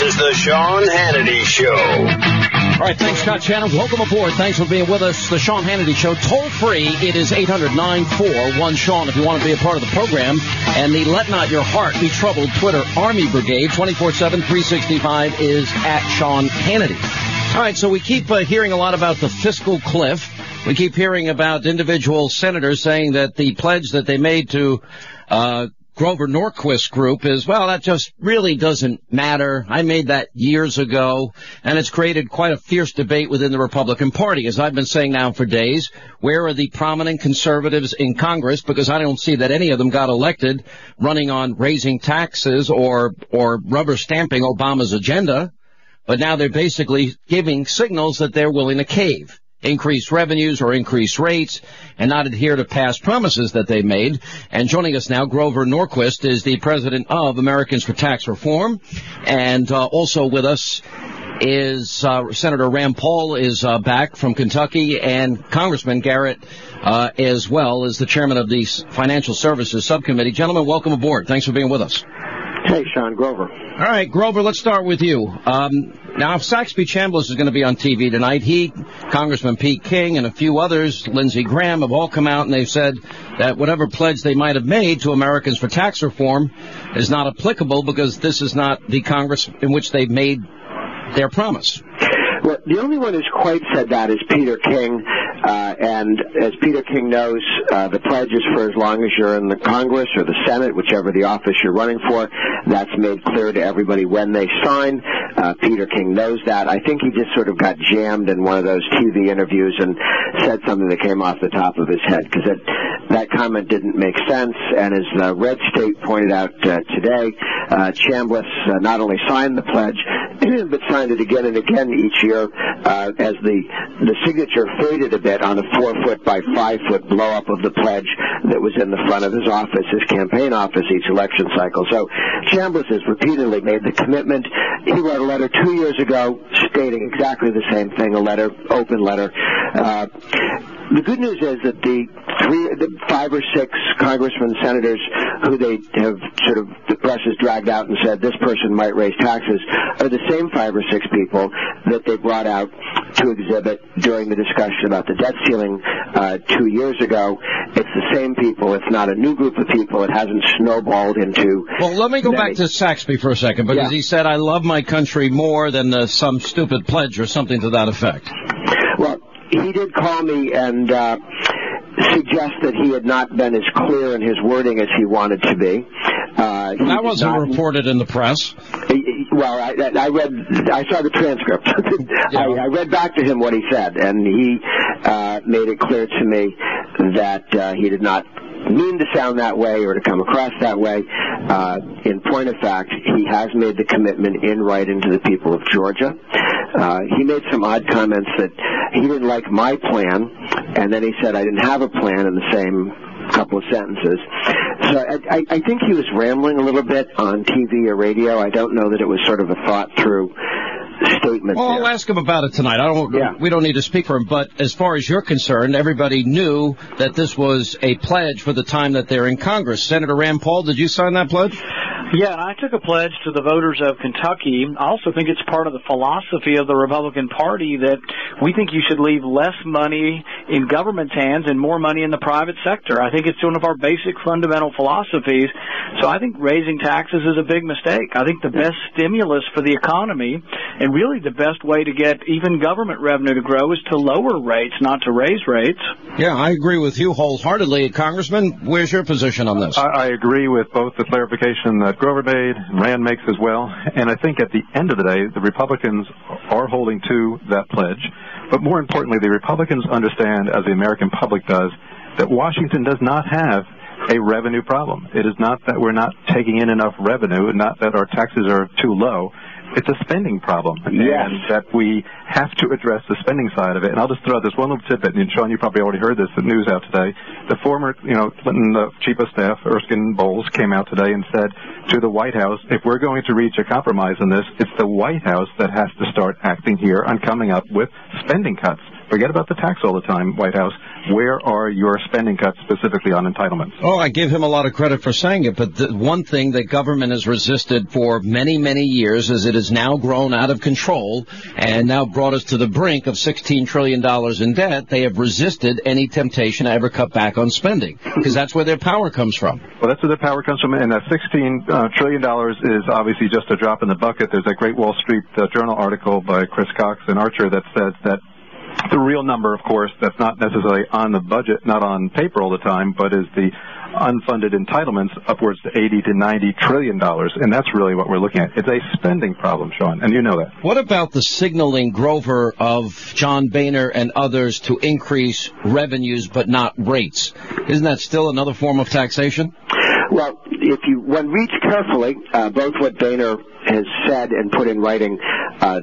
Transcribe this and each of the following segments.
is the Sean Hannity Show. All right, thanks, Scott Shannon. Welcome aboard. Thanks for being with us. The Sean Hannity Show. Toll free, it is 800-941-SEAN if you want to be a part of the program. And the Let Not Your Heart Be Troubled Twitter Army Brigade, 24/7, 365, is at Sean Hannity. All right, so we keep hearing a lot about the fiscal cliff. We keep hearing about individual senators saying that the pledge that they made to Grover Norquist group is, well, that just really doesn't matter. I made that years ago, and it's created quite a fierce debate within the Republican Party. As I've been saying now for days, where are the prominent conservatives in Congress? Because I don't see that any of them got elected running on raising taxes or rubber stamping Obama's agenda. But now they're basically giving signals that they're willing to cave, increase revenues or increase rates, and not adhere to past promises that they made. And joining us now, Grover Norquist is the president of Americans for Tax Reform. And also with us is Senator Rand Paul is back from Kentucky, and Congressman Garrett as well is the chairman of the Financial Services Subcommittee. Gentlemen, welcome aboard. Thanks for being with us. Hey, Sean, Grover. All right, Grover, let's start with you. Now, Saxby Chambliss is going to be on TV tonight. He, Congressman Pete King, and a few others, Lindsey Graham, have all come out and they've said that whatever pledge they might have made to Americans for Tax Reform is not applicable because this is not the Congress in which they've made their promise. Well, the only one who's quite said that is Peter King. And as Peter King knows, the pledge is for as long as you're in the Congress or the Senate, whichever the office you're running for. That's made clear to everybody when they sign. Peter King knows that. I think he just sort of got jammed in one of those TV interviews and said something that came off the top of his head, because that comment didn't make sense. And as Red State pointed out today, Chambliss not only signed the pledge, but signed it again and again each year as the signature faded a bit on a 4-foot by 5-foot blow-up of the pledge that was in the front of his office, his campaign office, each election cycle. So Chambliss has repeatedly made the commitment. He wrote a letter 2 years ago stating exactly the same thing, open letter. The good news is that the 5 or 6 congressmen, senators who they have sort of, the press has dragged out and said this person might raise taxes, are the same 5 or 6 people that they brought out to exhibit during the discussion about the debt ceiling 2 years ago. It's the same people. It's not a new group of people. It hasn't snowballed into... Well, let me go back to Saxby for a second, because he said, I love my country more than some stupid pledge or something to that effect. Well, he did call me and suggest that he had not been as clear in his wording as he wanted to be. That wasn't reported in the press. Well, I saw the transcript. I read back to him what he said, and he made it clear to me that he did not mean to sound that way or to come across that way. In point of fact, he has made the commitment in writing to the people of Georgia. He made some odd comments that he didn't like my plan, and then he said I didn't have a plan in the same couple of sentences. So I think he was rambling a little bit on TV or radio. I don't know that it was sort of a thought-through statement. Well, I'll ask him about it tonight. We don't need to speak for him, but as far as you're concerned, everybody knew that this was a pledge for the time that they're in Congress. Senator Rand Paul, did you sign that pledge? Yeah, I took a pledge to the voters of Kentucky. I also think it's part of the philosophy of the Republican Party that we think you should leave less money in government's hands and more money in the private sector. I think it's one of our basic fundamental philosophies. So I think raising taxes is a big mistake. I think the best stimulus for the economy and really the best way to get even government revenue to grow is to lower rates, not to raise rates. Yeah, I agree with you wholeheartedly. Congressman, where's your position on this? I agree with both the clarification that Grover made and Rand makes as well. And I think at the end of the day, the Republicans are holding to that pledge. But more importantly, the Republicans understand, as the American public does, that Washington does not have a revenue problem. It is not that we're not taking in enough revenue, not that our taxes are too low. It's a spending problem, and that we have to address the spending side of it. And I'll just throw out this one little tidbit, and Sean, you probably already heard this, the news out today. The former, Clinton Chief of Staff, Erskine Bowles, came out today and said to the White House, if we're going to reach a compromise on this, it's the White House that has to start acting here on coming up with spending cuts. forget about the tax all the time, White House. Where are your spending cuts specifically on entitlements? Oh, I give him a lot of credit for saying it, but the one thing that government has resisted for many, many years is it has now grown out of control and now brought us to the brink of $16 trillion in debt. They have resisted any temptation to ever cut back on spending because that's where their power comes from. Well, that's where their power comes from, and that $16 trillion is obviously just a drop in the bucket. There's a great Wall Street Journal article by Chris Cox and Archer that says that the real number, of course, that's not necessarily on the budget, not on paper all the time, but is the unfunded entitlements upwards to $80 to $90 trillion, and that's really what we're looking at. It's a spending problem, Sean, and you know that. What about the signaling, Grover, of John Boehner and others to increase revenues but not rates? Isn't that still another form of taxation? Well, if one reads carefully both what Boehner has said and put in writing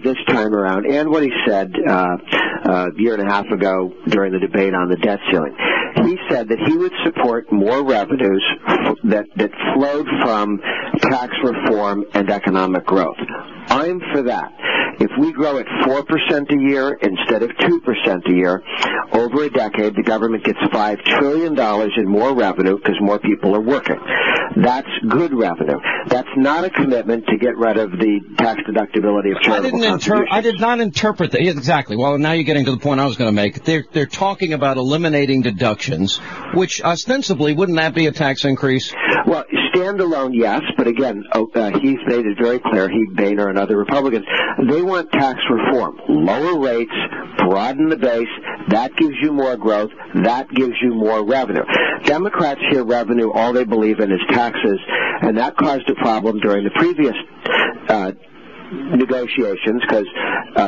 this time around and what he said a year and a half ago during the debate on the debt ceiling, he said that he would support more revenues that flowed from tax reform and economic growth. I'm for that. If we grow at 4% a year instead of 2% a year, over a decade, the government gets $5 trillion in more revenue because more people are working. That's good revenue. That's not a commitment to get rid of the tax deductibility of charitable contributions. I did not interpret that. Exactly. Well, now you're getting to the point I was going to make. They're talking about eliminating deductions, which ostensibly, wouldn't that be a tax increase? Well, standalone, yes, but again, he's made it very clear, Boehner and other Republicans, they want tax reform. Lower rates, broaden the base, that gives you more growth, that gives you more revenue. Democrats hear revenue, all they believe in is taxes, and that caused a problem during the previous negotiations because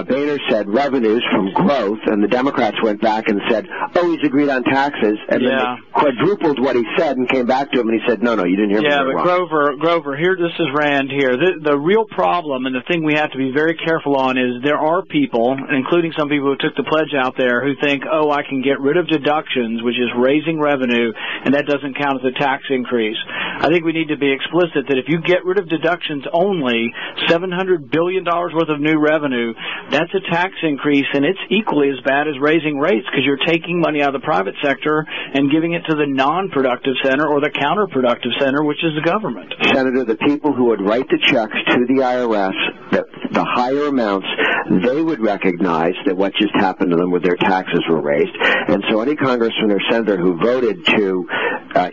Boehner said revenues from growth, and the Democrats went back and said, oh, he's agreed on taxes, and then they quadrupled what he said and came back to him, and he said, no, you didn't hear me very well. Grover, here, this is Rand here. The real problem and the thing we have to be very careful on is there are people, including some people who took the pledge out there, who think, oh, I can get rid of deductions, which is raising revenue, and that doesn't count as a tax increase. I think we need to be explicit that if you get rid of deductions only, $700 billion worth of new revenue, that's a tax increase, and it's equally as bad as raising rates because you're taking money out of the private sector and giving it to the non-productive center or the counterproductive center, which is the government. Senator, the people who would write the checks to the IRS, the higher amounts, they would recognize that what just happened to them with their taxes were raised. And so any congressman or senator who voted to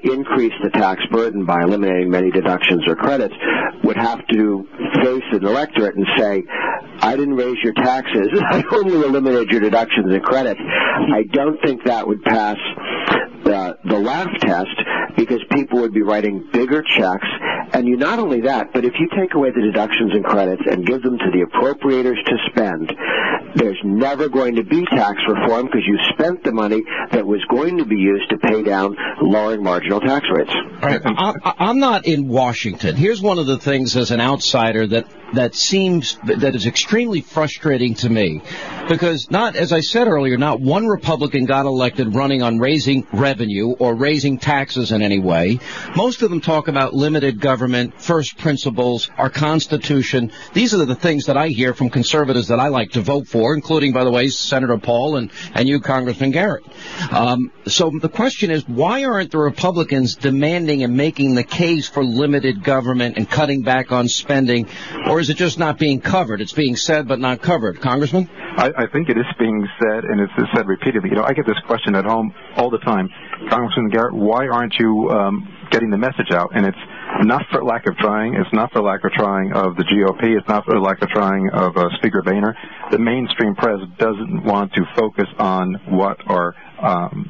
increase the tax burden by eliminating many deductions or credits would have to face an electorate and say, I didn't raise your taxes, I only eliminated your deductions and credits. I don't think that would pass the laugh test because people would be writing bigger checks. And you not only that, but if you take away the deductions and credits and give them to the appropriators to spend, there's never going to be tax reform because you spent the money that was going to be used to pay down lowering marginal tax rates. All right. I'm not in Washington. Here's one of the things as an outsider that is extremely frustrating to me because as I said earlier, not one Republican got elected running on raising revenue or raising taxes in any way. Most of them talk about limited government, first principles, our Constitution. These are the things that I hear from conservatives that I like to vote for, including, by the way, Senator Paul and you, Congressman Garrett. So the question is, why aren't the Republicans demanding and making the case for limited government and cutting back on spending, or is it just not being covered? It's being said but not covered. Congressman? I think it is being said, and it's said repeatedly. I get this question at home all the time. Congressman Garrett, why aren't you getting the message out? And it's not for lack of trying. It's not for lack of trying of the GOP. It's not for lack of trying of Speaker Boehner. The mainstream press doesn't want to focus on what our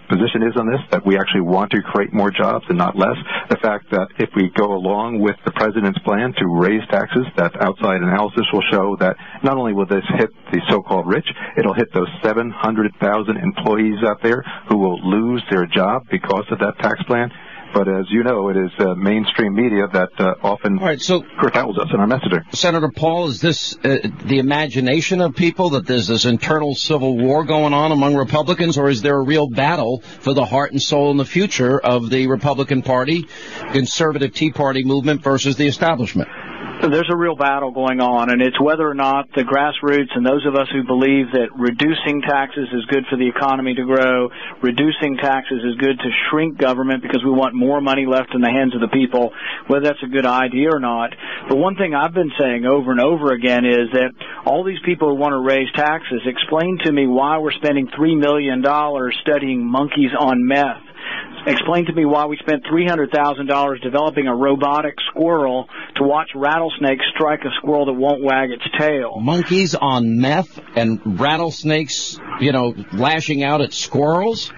position is on this, that we actually want to create more jobs and not less. The fact that if we go along with the president's plan to raise taxes, that outside analysis will show that not only will this hit the so-called rich, it'll hit those 700,000 employees out there who will lose their job because of that tax plan. But as you know, it is mainstream media that often curtails us in our messaging. Senator Paul, is this the imagination of people that there's this internal civil war going on among Republicans, or is there a real battle for the heart and soul and the future of the Republican Party, conservative Tea Party movement versus the establishment? There's a real battle going on, and it's whether or not the grassroots and those of us who believe that reducing taxes is good for the economy to grow, reducing taxes is good to shrink government because we want more money left in the hands of the people, whether that's a good idea or not. But one thing I've been saying over and over again is that all these people who want to raise taxes, explain to me why we're spending $3 million studying monkeys on meth. Explain to me why we spent $300,000 developing a robotic squirrel to watch rattlesnakes strike a squirrel that won't wag its tail. Monkeys on meth and rattlesnakes, lashing out at squirrels?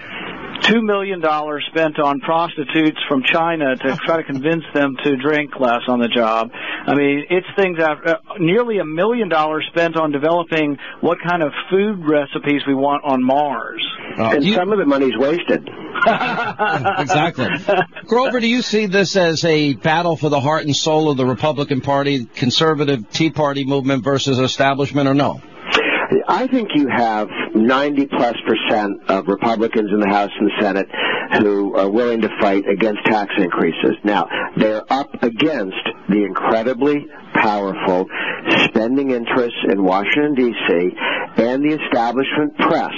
$2 million spent on prostitutes from China to try to convince them to drink less on the job. I mean, it's things after nearly $1 million spent on developing what kind of food recipes we want on Mars. And some of the money's wasted. Exactly. Grover, do you see this as a battle for the heart and soul of the Republican Party, conservative Tea Party movement versus establishment, or no? I think you have 90+% of Republicans in the House and the Senate who are willing to fight against tax increases. Now, they're up against the incredibly powerful spending interests in Washington, D.C., and the establishment press,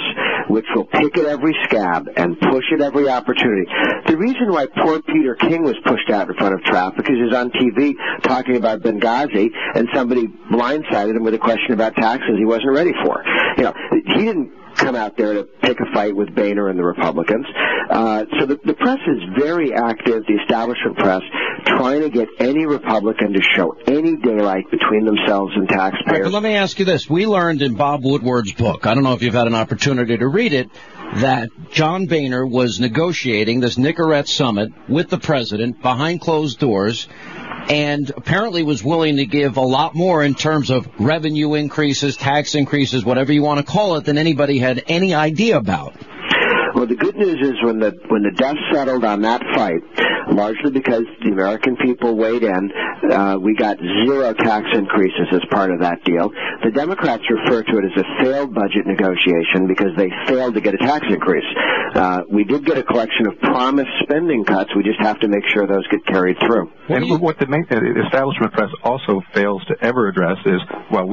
which will pick at every scab and push at every opportunity. The reason why poor Peter King was pushed out in front of traffic is he was on TV talking about Benghazi, and somebody blindsided him with a question about taxes he wasn't ready for. He didn't come out there to pick a fight with Boehner and the Republicans. So the press is very active, the establishment press, trying to get any Republican to show any daylight between themselves and taxpayers. Right, but let me ask you this. We learned in Bob Woodward's book, I don't know if you've had an opportunity to read it, that John Boehner was negotiating this Nicorette summit with the president behind closed doors, and apparently was willing to give a lot more in terms of revenue increases, tax increases, whatever you want to call it, than anybody had any idea about. Well, the good news is when the dust settled on that fight, largely because the American people weighed in, we got 0 tax increases as part of that deal. The Democrats refer to it as a failed budget negotiation because they failed to get a tax increase. We did get a collection of promised spending cuts. We just have to make sure those get carried through. And what the establishment press also fails to ever address is, while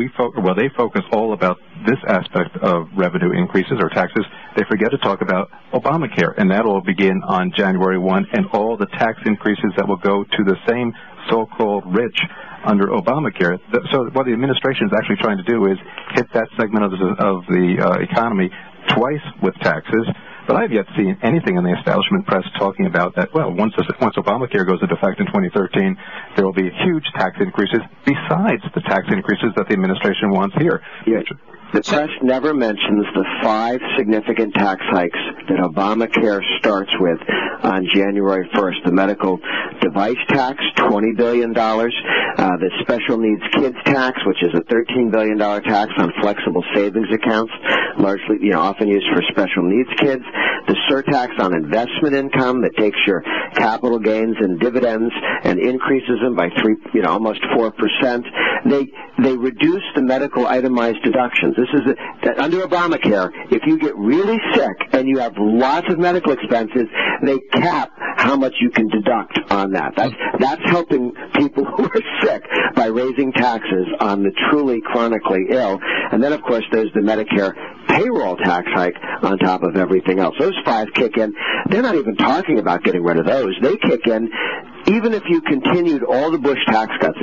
they focus all about this aspect of revenue increases or taxes, they forget to talk about Obamacare, and that will begin on January 1, and all the tax increases that will go to the same so-called rich under Obamacare. So what the administration is actually trying to do is hit that segment of the economy twice with taxes. But I've yet seen anything in the establishment press talking about that, well, once Obamacare goes into effect in 2013, there will be huge tax increases besides the tax increases that the administration wants here. Yeah. The press never mentions the 5 significant tax hikes that Obamacare starts with on January 1st. The medical device tax, $20 billion. The special needs kids tax, which is a $13 billion tax on flexible savings accounts, largely, often used for special needs kids. The surtax on investment income that takes your capital gains and dividends and increases them by almost 4%. They reduce the medical itemized deductions. This is under Obamacare, if you get really sick and you have lots of medical expenses, they cap how much you can deduct on that. That's helping people who are sick by raising taxes on the truly chronically ill. And then, of course, there's the Medicare payroll tax hike on top of everything else. Those 5 kick in. They're not even talking about getting rid of those. They kick in even if you continued all the Bush tax cuts.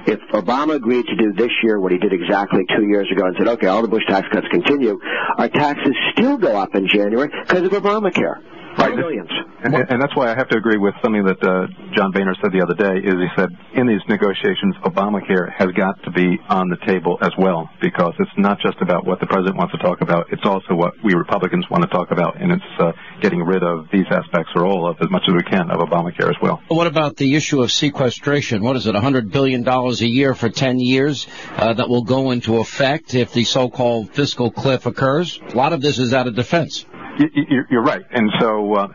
If Obama agreed to do this year what he did exactly 2 years ago and said, okay, all the Bush tax cuts continue, our taxes still go up in January because of Obamacare. Right. Millions. And that's why I have to agree with something that John Boehner said the other day, is he said in these negotiations, Obamacare has got to be on the table as well, because it's not just about what the president wants to talk about, it's also what we Republicans want to talk about, and it's getting rid of these aspects, or all of, as much as we can, of Obamacare as well. What about the issue of sequestration? What is it, $100 billion a year for 10 years that will go into effect if the so-called fiscal cliff occurs? A lot of this is out of defense. You're right, and so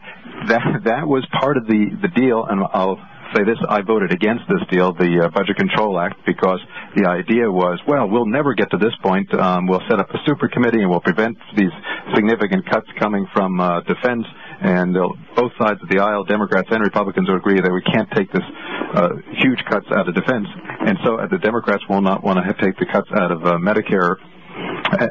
that was part of the deal, and I'll say this, I voted against this deal, the Budget Control Act, because the idea was, well, we'll never get to this point. We'll set up a super committee and we'll prevent these significant cuts coming from defense, and both sides of the aisle, Democrats and Republicans, will agree that we can't take this huge cuts out of defense. And so the Democrats will not want to take the cuts out of Medicare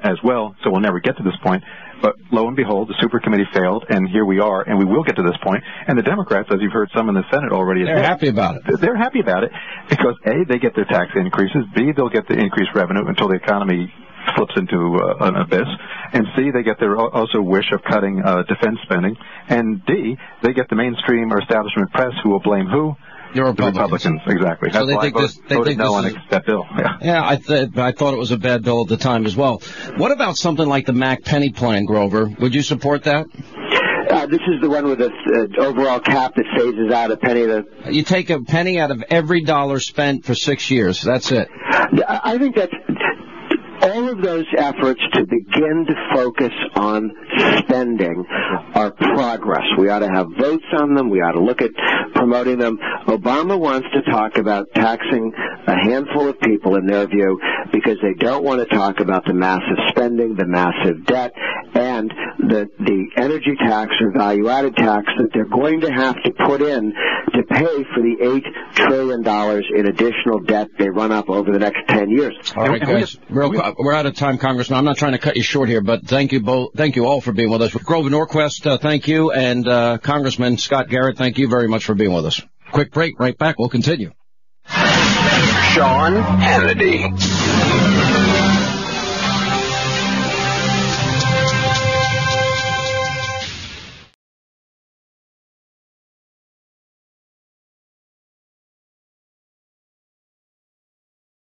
as well, so we'll never get to this point. But lo and behold, the super committee failed, and here we are, and we will get to this point. And the Democrats, as you've heard some in the Senate already, they're happy about it. They're happy about it because, A, they get their tax increases, B, they'll get the increased revenue until the economy flips into an abyss, and C, they get their also wish of cutting defense spending, and D, they get the mainstream or establishment press who will blame who? The Republicans, exactly. So That's why I voted no on that bill. Yeah, I thought it was a bad bill at the time as well. What about something like the Mac Penny plan, Grover? Would you support that? This is the one with the overall cap that phases out a penny. You take a penny out of every dollar spent for 6 years. That's it. I think that's all of those efforts to begin to focus on spending are progress. We ought to have votes on them. We ought to look at promoting them. Obama wants to talk about taxing a handful of people, in their view, because they don't want to talk about the massive spending, the massive debt, and the energy tax or value-added tax that they're going to have to put in to pay for the $8 trillion in additional debt they run up over the next 10 years. All right, guys. We're out of time, Congressman. I'm not trying to cut you short here, but thank you all for being with us. Grover Norquist, thank you, and Congressman Scott Garrett, thank you very much for being with us. Quick break, right back. We'll continue. Sean Hannity.